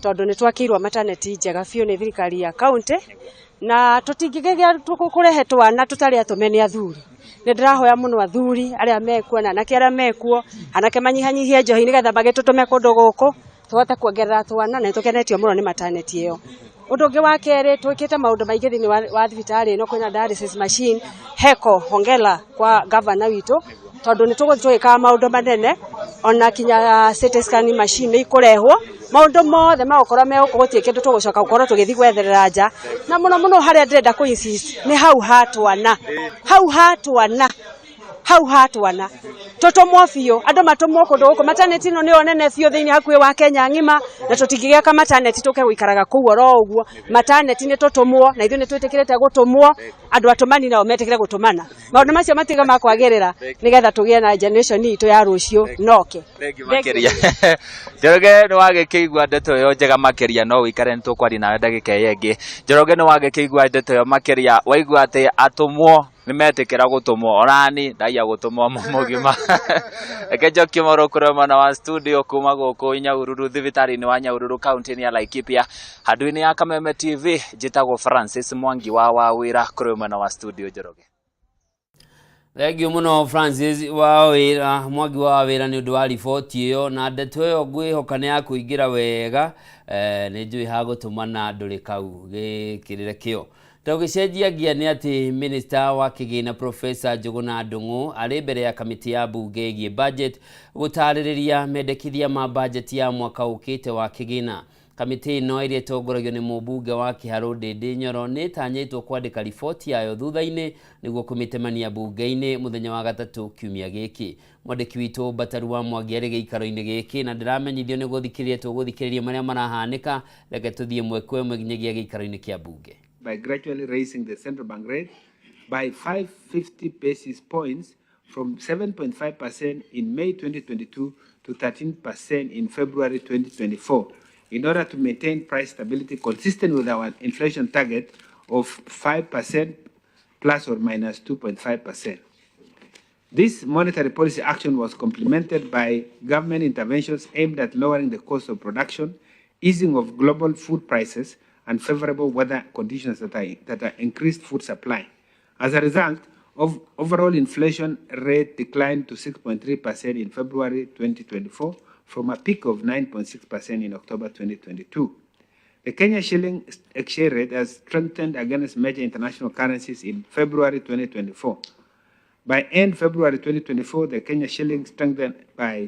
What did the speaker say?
tondu ni twakirwa maternity njega biu ni thirikari ya county na tutingigegia tukurehe twana tutari atumeni athuri ni ndirahoya muno athuri aria mekuo na anake aria mekuo anake manyihanyihie njohi nigetha magitutume kundu guku tuhote kuongerera twana na tukenetio muno ni maternity iyo. Undu ungi wa keri twikite maundu maingi thini wa thibitari ino kwina dialysis machine heko hongela kwa governor witu tondu ni tugwika maundu manene ona kinya CT scan machine ikurehwo maundu mothe magukora megukugutie kindu tugucoka gukorwo tugithi gwetherera nja na muno haria ndirenda ku insist ni hau hatwana tutumwo biu andu matumwo kundu guku maternity no ni onene biu thiini hakui wa Kenya ngima na tutingigia ka maternity tuke guikaraga kuu oro uguo maternity ni tutumwo na ithu ni twitikirite gutumwo andu atumani nao metikire gutumana maundu macio matiga makwagirira nigetha tugie na generation itu ya rucio noke makeria Njoroge ni wagikigwa ndeto yo njega makeria no wikare ntukwari nawe ndagika yengi Njoroge ni wagikigwa ndeto yo makeria waigua ati atumwo nimetikira gutumwo orani ndaiya gutumwo mugima ekejo kimoro kuroma wa studio kuma guku Nyahururu thibitari ni wa Nyahururu county ni ya Laikipia handu-ini ya Kameme TV jitagwo Francis Mwangi wa wira kuroma wa studio Njoroge. Thengio muno Francis wa wira Mwangi wa wira ni undu wa riboti iyo na ndeto iyo ngwihoka ni ya kuingira wega ni njui ha gutumana nduri kau gikirire kio. Tugicenjia ni ati minister wa kigina Professor Njuguna Ndung'u ari mbere ya kamiti ya bunge gie budget gutaririria mendekithia ma budget ya mwaka ukite wa kigina. Kamiti ino iria itongoragio ni mubunge wa Kiharu Ndindi Nyoro ni tanyitwo kwandika riboti yayo thutha-ini niguo kumitemania bunge-ini muthenya wa gatatu kiumia giki. Mwandiki witu Bataru wa Mwangi ari giikaro-ini giki na ndiramenyithio ni guthikiriria maria marahanika reke tuthie mwekwe mweginyagia giikaro-ini kia bunge. By gradually raising the central bank rate by 550 basis points from 7.5% in May 2022 to 13% in February 2024 in order to maintain price stability consistent with our inflation target of 5% plus or minus 2.5%. This monetary policy action was complemented by government interventions aimed at lowering the cost of production, easing of global food prices, and favorable weather conditions that increased food supply. As a result, overall inflation rate declined to 6.3% in February 2024 from a peak of 9.6% in October 2022. The Kenya shilling exchange rate has strengthened against major international currencies in February 2024. By end February 2024, the Kenya shilling strengthened by